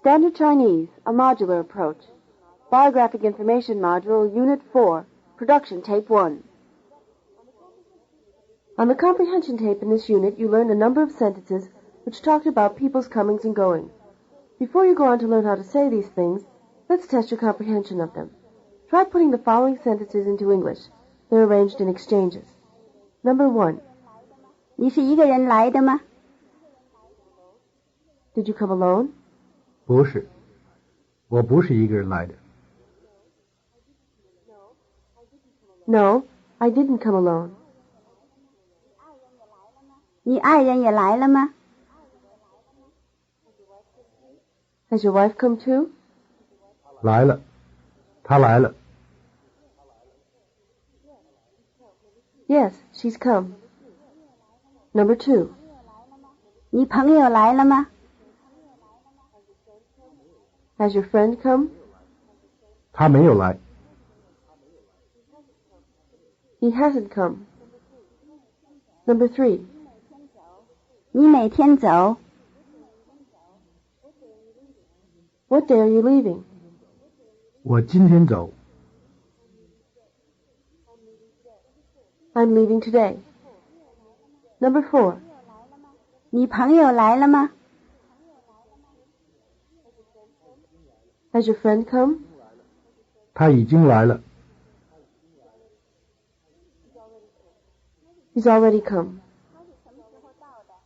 Standard Chinese, a modular approach. Biographic Information Module, Unit 4, Production Tape 1. On the comprehension tape in this unit, you learned a number of sentences which talked about people's comings and goings. Before you go on to learn how to say these things, let's test your comprehension of them. Try putting the following sentences into English. They're arranged in exchanges. Number 1. 你是一个人来的吗？ Did you come alone? 不是，我不是一个人来的。 No, I didn't come alone. 你爱人也来了吗？ Has your wife come too? 来了，她来了。 Yes, she's come. Number 2. 你朋友来了吗？ Has your friend come? 她没有来。 He hasn't come. Number 3. 你每天走。 What day are you leaving? 我今天走。 I'm leaving today. Number 4. 你朋友来了吗？ Has your friend come? 她已经来了。 He's already come.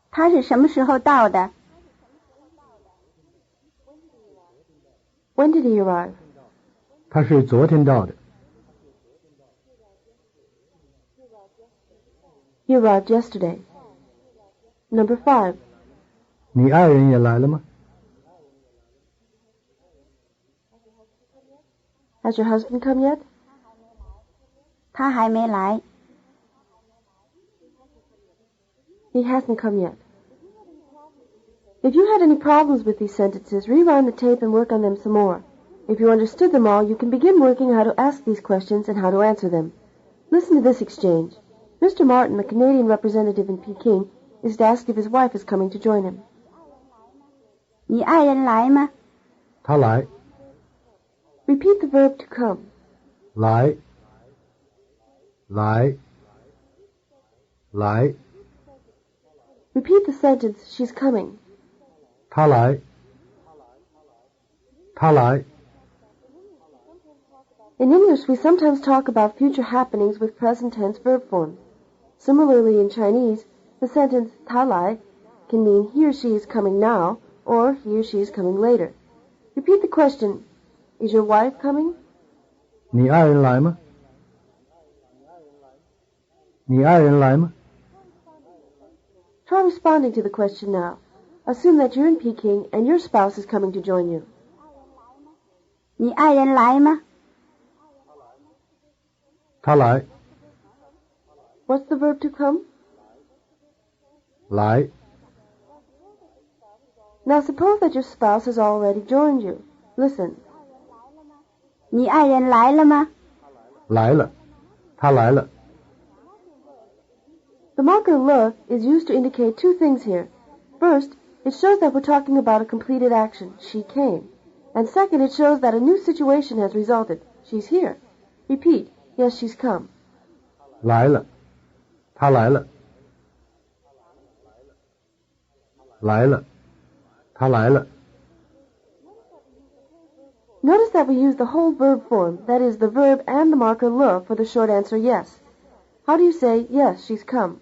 他是什么时候到的？ When did he arrive? 她是昨天到的。 He arrived yesterday. Number 5. 你爱人也来了吗？ Has your husband come yet? 他还没来。 He hasn't come yet. If you had any problems with these sentences, rewind the tape and work on them some more. If you understood them all, you can begin working how to ask these questions and how to answer them. Listen to this exchange. Mr. Martin, the Canadian representative in Peking, is asked if his wife is coming to join him. 你爱人来吗？ 她来。 Repeat the verb to come. 来。来。来。 Repeat the sentence, she's coming. 她来。她来。 In English, we sometimes talk about future happenings with present tense verb forms. Similarly, in Chinese, the sentence 她来 can mean he or she is coming now, or he or she is coming later. Repeat the question, is your wife coming? 你爱人来吗？你爱人来吗？ Try responding to the question now. Assume that you're in Peking and your spouse is coming to join you. 你爱人来吗？ 她来。 What's the verb to come? 来。 Now suppose that your spouse has already joined you. Listen. 你爱人来了吗？ 来了。她来了。 The marker le is used to indicate two things here. First, it shows that we're talking about a completed action, she came. And second, it shows that a new situation has resulted, she's here. Repeat, yes, she's come. 来了。她来了。来了。她来了。 Notice that we use the whole verb form, that is, the verb and the marker le for the short answer yes. How do you say, yes, she's come?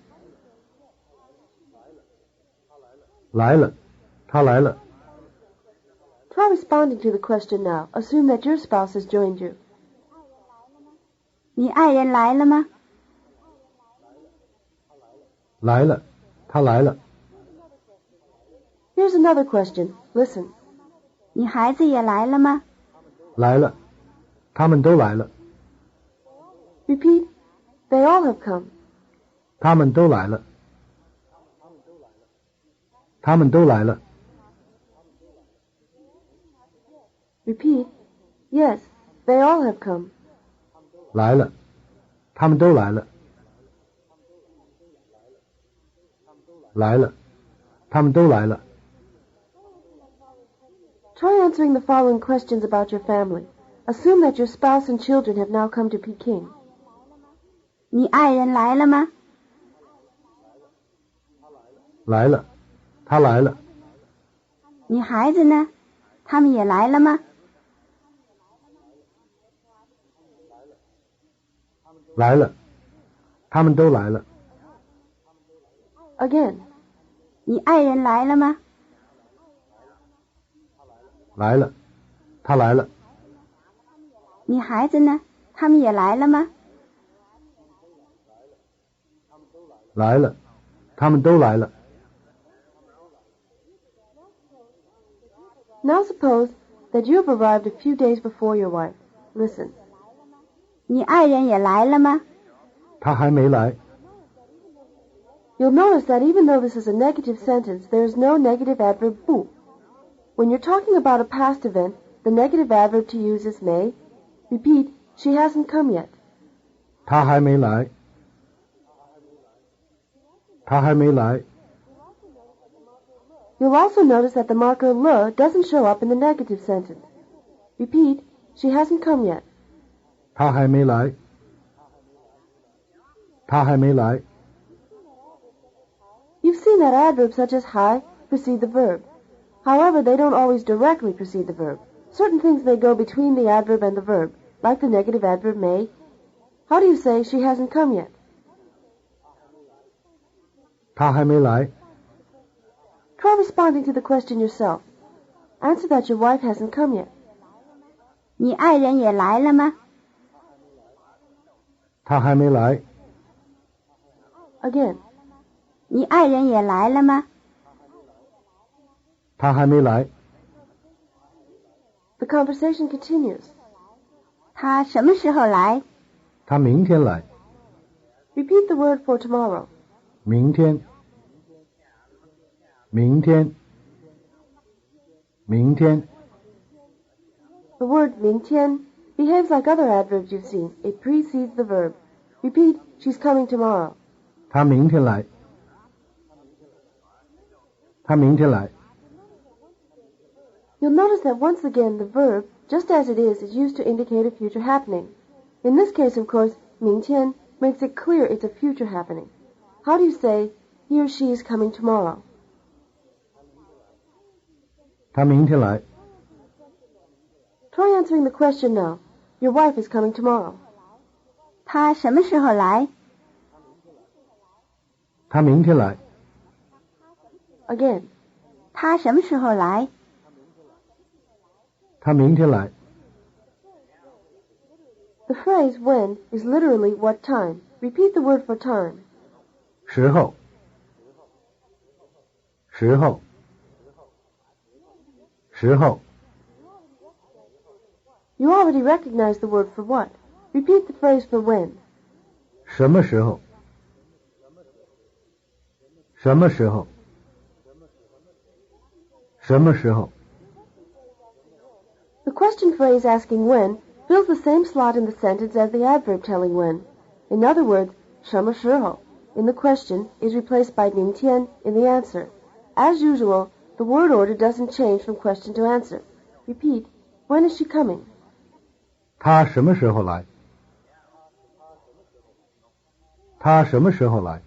来了。她来了。 Try responding to the question now. Assume that your spouse has joined you. 你爱人来了吗？ 来了。她来了。 Here's another question. Listen. 你孩子也来了吗？ 来了。他们都来了。 Repeat, they all have come. 他们都来了。他们都来了。 Repeat, yes, they all have come. 来了。他们都来了。来了。他们都来了。Try answering the following questions about your family. Assume that your spouse and children have now come to Peking. 你爱人来了吗？来了，他来了。你孩子呢？他们也来了吗？来了，他们都来了。Again. 你爱人来了吗？来了，他来了。你孩子呢？他们也来了吗？来了，他们都来了。Now suppose that you have arrived a few days before your wife. Listen. 你爱人也来了吗？他还没来。You'll notice that even though this is a negative sentence, there is no negative adverb bu. When you're talking about a past event, the negative adverb to use is may. Repeat, she hasn't come yet. 他还没来。他还没来。You'll also notice that the marker le doesn't show up in the negative sentence. Repeat, she hasn't come yet. 他还没来。他还没来。You've seen that adverbs such as hai precede the verb. However, they don't always directly precede the verb. Certain things may go between the adverb and the verb, like the negative adverb may. How do you say she hasn't come yet? 他还没来。Try responding to the question yourself. Answer that your wife hasn't come yet. 你爱人也来了吗？他还没来。Again. 你爱人也来了吗？他还没来。The conversation continues. 他什么时候来？他明天来。Repeat the word for tomorrow. 明天。明天。明天。The word 明天 behaves like other adverbs you've seen. It precedes the verb. Repeat, she's coming tomorrow. 他明天来。他明天来。You'll notice that once again the verb, just as it is used to indicate a future happening. In this case, of course, 明天 makes it clear it's a future happening. How do you say, he or she is coming tomorrow? 他明天来。Try answering the question now. Your wife is coming tomorrow. 他什么时候来？他明天来。Again. 他什么时候来？他明天来。The phrase when is literally what time. Repeat the word for time. 时候。时候。时候。You already recognize the word for what. Repeat the phrase for when. 什么时候？什么时候？什么时候？ The question phrase asking when fills the same slot in the sentence as the adverb telling when. In other words, 什么时候 in the question is replaced by 明天 in the answer. As usual, the word order doesn't change from question to answer. Repeat, when is she coming? 他什么时候来？他什么时候来？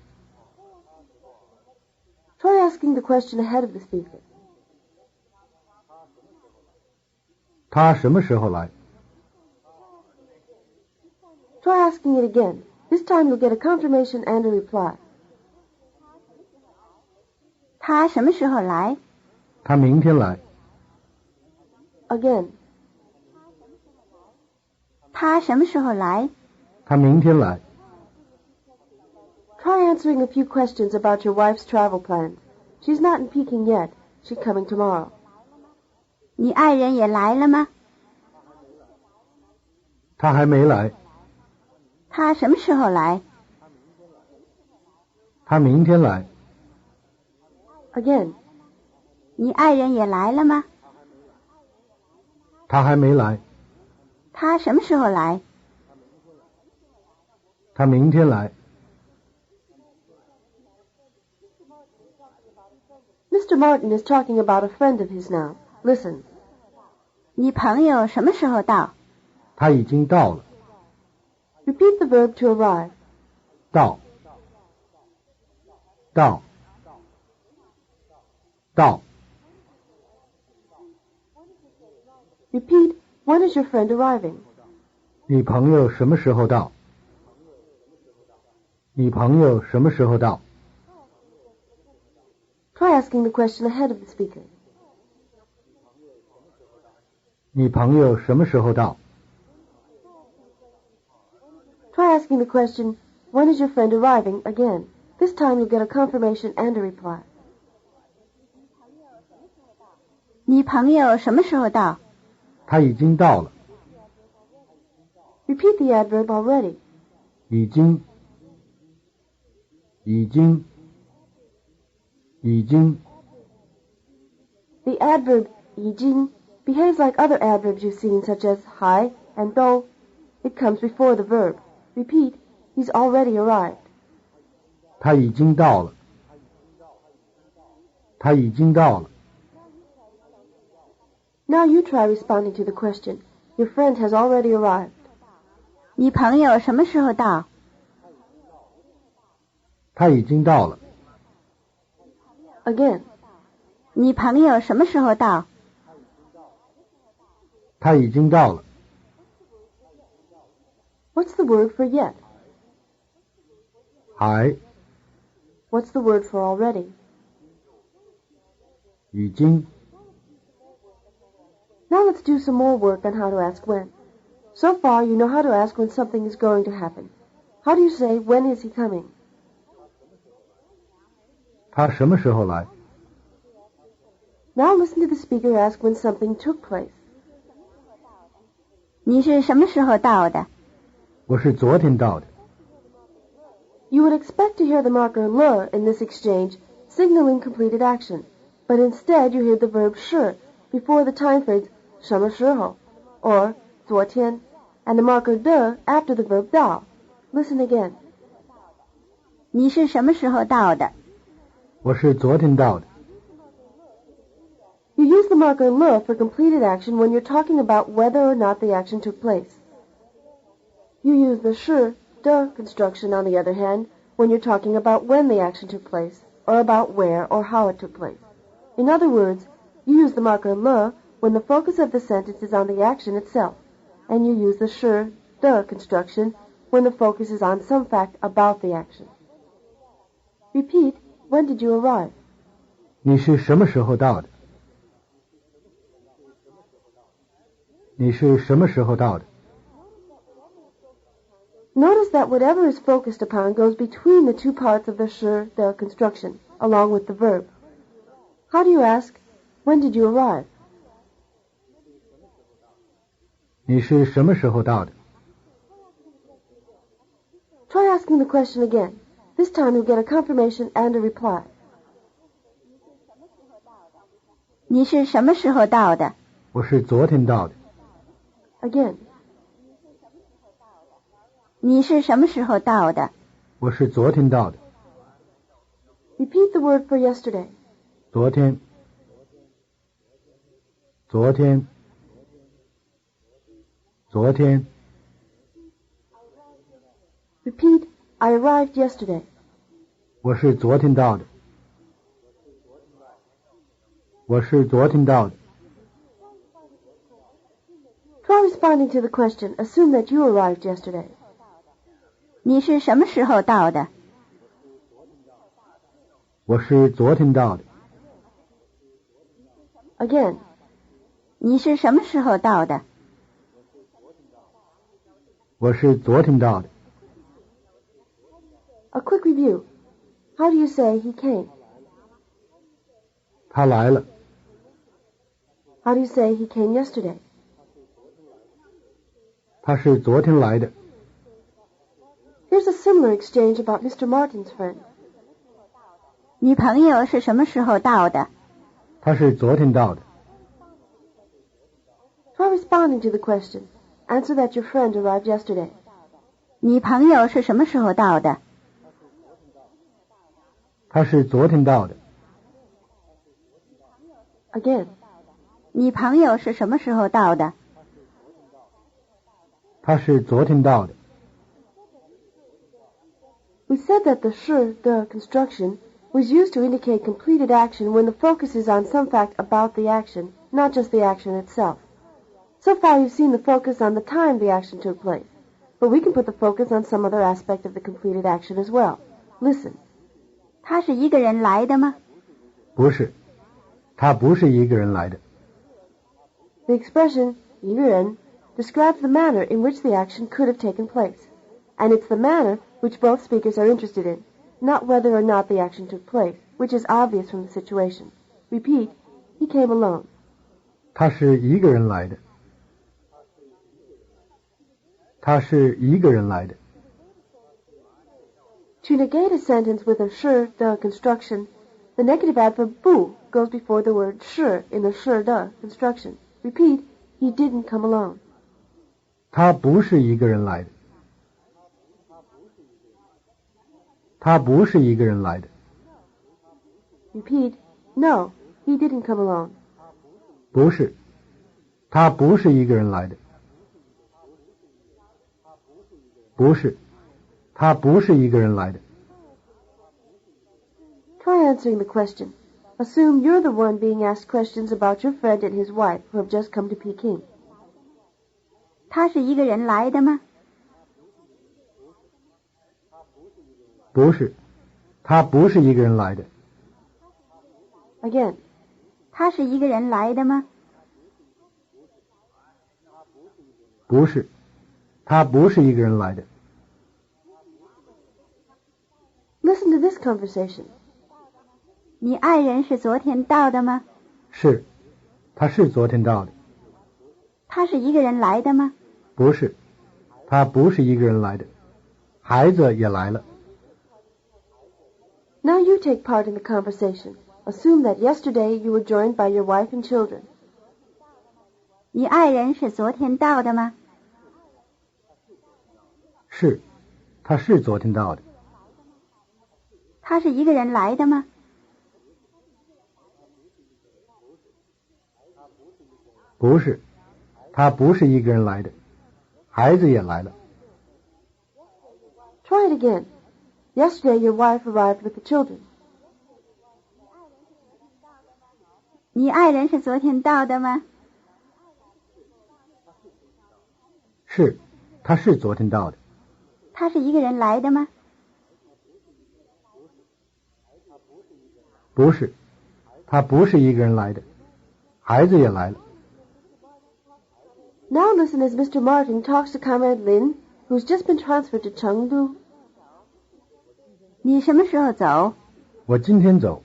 Try asking the question ahead of the speaker. 他什么时候来？ Try asking it again. This time you'll get a confirmation and a reply. 他什么时候来？他明天来。 Again. 他什么时候来？他明天来。 Try answering a few questions about your wife's travel plans. She's not in Peking yet. She's coming tomorrow. 你爱人也来了吗？他还没来。他什么时候来？他明天来。 Again. 你爱人也来了吗？他还没来。他什么时候来？他明天来。 Mr. Martin is talking about a friend of his now. Listen. 你朋友什么时候到？他已经到了。Repeat the verb to arrive. 到。到。到。 Repeat, when is your friend arriving? 你朋友什么时候到？你朋友什么时候到？ Try asking the question ahead of the speaker. 你朋友什么时候到？ Try asking the question, when is your friend arriving, again. This time you'll get a confirmation and a reply. 你朋友什么时候到？他已经到了。 Repeat the adverb already. 已经。已经。已经。 The adverb 已经 behaves like other adverbs you've seen, such as 还 and 都. It comes before the verb. Repeat, he's already arrived. 他已经到了。他已经到了。 Now you try responding to the question. Your friend has already arrived. 你朋友什么时候到？他已经到了。 Again. 你朋友什么时候到？他已经到了。 What's the word for yet? 还。What's the word for already? 已经。 Now let's do some more work on how to ask when. So far, you know how to ask when something is going to happen. How do you say, when is he coming? 他什么时候来？ Now listen to the speaker ask when something took place. 你是什么时候到的？我是昨天到的。 You would expect to hear the marker le in this exchange, signaling completed action, but instead you hear the verb 是 before the time phrase 什么时候 or 昨天, and the marker de after the verb 到. Listen again. 你是什么时候到的？我是昨天到的。 You use the marker le for completed action when you're talking about whether or not the action took place. You use the 是 de construction, on the other hand, when you're talking about when the action took place, or about where or how it took place. In other words, you use the marker le when the focus of the sentence is on the action itself, and you use the 是 de construction when the focus is on some fact about the action. Repeat, when did you arrive? 你是什么时候到的？你是什么时候到的？ Notice that whatever is focused upon goes between the two parts of the 是 de construction, along with the verb. How do you ask, when did you arrive? 你是什么时候到的？ Try asking the question again. This time you'll get a confirmation and a reply. 你是什么时候到的？我是昨天到的。 Again. 你是什么时候到的？我是昨天到的。 Repeat the word for yesterday. 昨天。昨天。昨天。 Repeat, I arrived yesterday. 我是昨天到的。我是昨天到的。 Try responding to the question. Assume that you arrived yesterday. 你是什么时候到的？我是昨天到的。 Again. 你是什么时候到的？我是昨天到的。 A quick review. How do you say he came? 他来了。 How do you say he came yesterday? 他是昨天来的。 Here's a similar exchange about Mr. Martin's friend. 你朋友是什么时候到的？他是昨天到的。 Try responding to the question. Answer that your friend arrived yesterday. 你朋友是什么时候到的？他是昨天到的。 Again. 你朋友是什么时候到的？他是昨天到的。We said that the 是 the construction was used to indicate completed action when the focus is on some fact about the action, not just the action itself. So far you've seen the focus on the time the action took place, but we can put the focus on some other aspect of the completed action as well. Listen. 他是一个人来的吗？不是，他不是一个人来的。The expression 一个人 describes the manner in which the action could have taken place, and it's the manner which both speakers are interested in, not whether or not the action took place, which is obvious from the situation. Repeat, he came alone. 他是一个人来的。他是一个人来的。To negate a sentence with a 是 the construction, the negative adverb 不 goes before the word 是 in the 是 the construction. Repeat, he didn't come alone. 他不是一个人来的。他不是一个人来的。Repeat, no, he didn't come alone. 不是，他不是一个人来的。不是，他不是一个人来的。Try answering the question. Assume you're the one being asked questions about your friend and his wife who have just come to Peking. 他是一个人来的吗？不是，他不是一个人来的。Again. 他是一个人来的吗？不是，他不是一个人来的。Listen to this conversation. 你爱人是昨天到的吗？是，他是昨天到的。他是一个人来的吗？不是，他不是一个人来的。孩子也来了。Now you take part in the conversation. Assume that yesterday you were joined by your wife and children. 你爱人是昨天到的吗？是，他是昨天到的。他是一个人来的吗？不是，他不是一个人来的。孩子也来了。Try it again. Yesterday your wife arrived with the children. 你爱人是昨天到的吗？是，他是昨天到的。他是一个人来的吗？不是，他不是一个人来的。孩子也来了。Now listen as Mr. Martin talks to Comrade Lin, who's just been transferred to Chengdu. 你什么时候走？我今天走。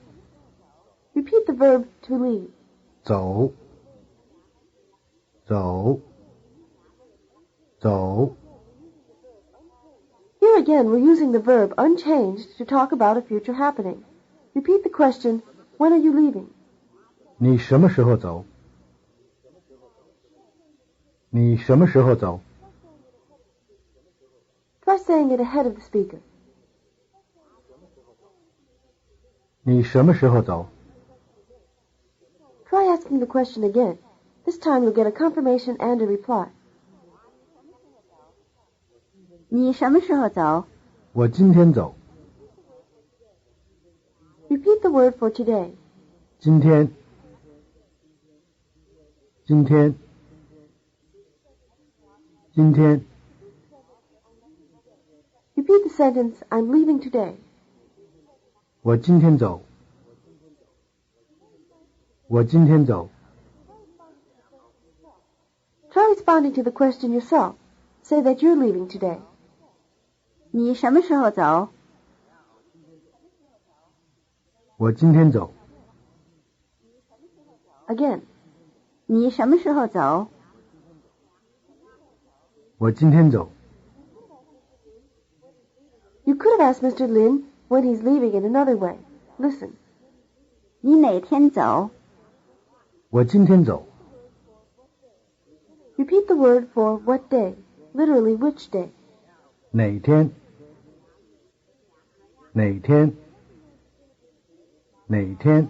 Repeat the verb to leave. 走，走，走。Here again we're using the verb unchanged to talk about a future happening. Repeat the question, when are you leaving? 你什么时候走？你什么时候走？ Try saying it ahead of the speaker. 你什么时候走？ Try asking the question again. This time you'll get a confirmation and a reply. 你什么时候走？我今天走。Repeat the word for today. 今天，今天，今天。Repeat the sentence, I'm leaving today. 我今天走。我今天走。Try responding to the question yourself. Say that you're leaving today. 你什么时候走？我今天走。Again. 你什么时候走？我今天走。You could have asked Mr. Lin when he's leaving in another way. Listen. 你哪天走？我今天走。Repeat the word for what day, literally which day. 哪天？哪天？哪天？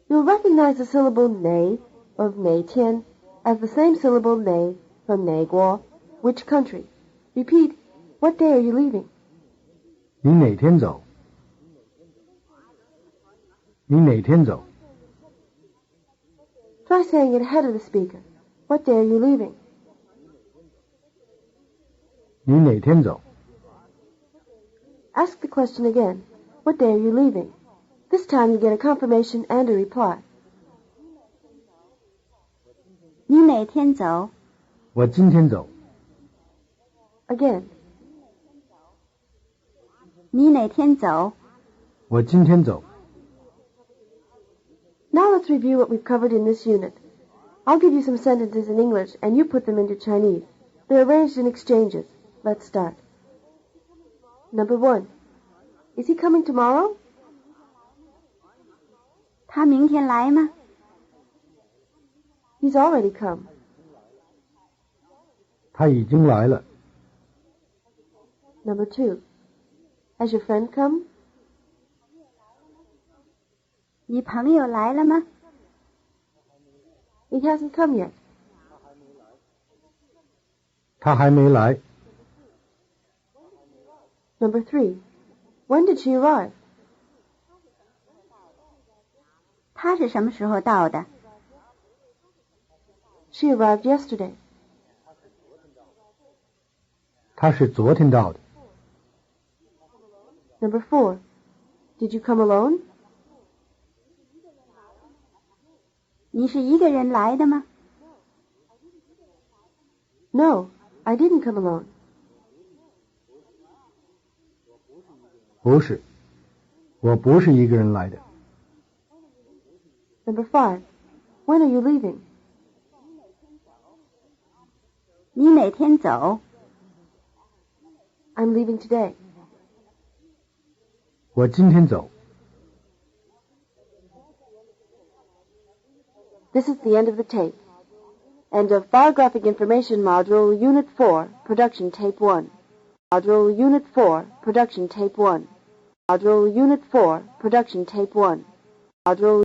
You'll recognize the syllable 哪 of 哪天 as the same syllable 哪 from 哪国, which country. Repeat, what day are you leaving? 你哪天走？你哪天走？ Try saying it ahead of the speaker. What day are you leaving? 你哪天走？ Ask the question again. What day are you leaving? This time you get a confirmation and a reply. 你哪天走？我今天走。 Again. 你哪天走？我今天走。 Now let's review what we've covered in this unit. I'll give you some sentences in English and you put them into Chinese. They're arranged in exchanges. Let's start. Number 1. Is he coming tomorrow? 他明天来吗？ He's already come. 他已经来了。 Number 2. Has your friend come? 你朋友来了吗？ He hasn't come yet. 他还没来。 Number 3. When did she arrive? 他是什么时候到的？ She arrived yesterday. 他是昨天到的。 Number 4. Did you come alone? 你是一个人来的吗？ No, I didn't come alone. 不是，我不是一个人来的。 Number 5. When are you leaving? 你哪天走？ I'm leaving today. 我今天走。 This is the end of the tape. End of Biographic Information Module Unit 4, Production Tape 1. Module Unit 4, Production Tape 1. Module Unit 4, Production Tape 1. Module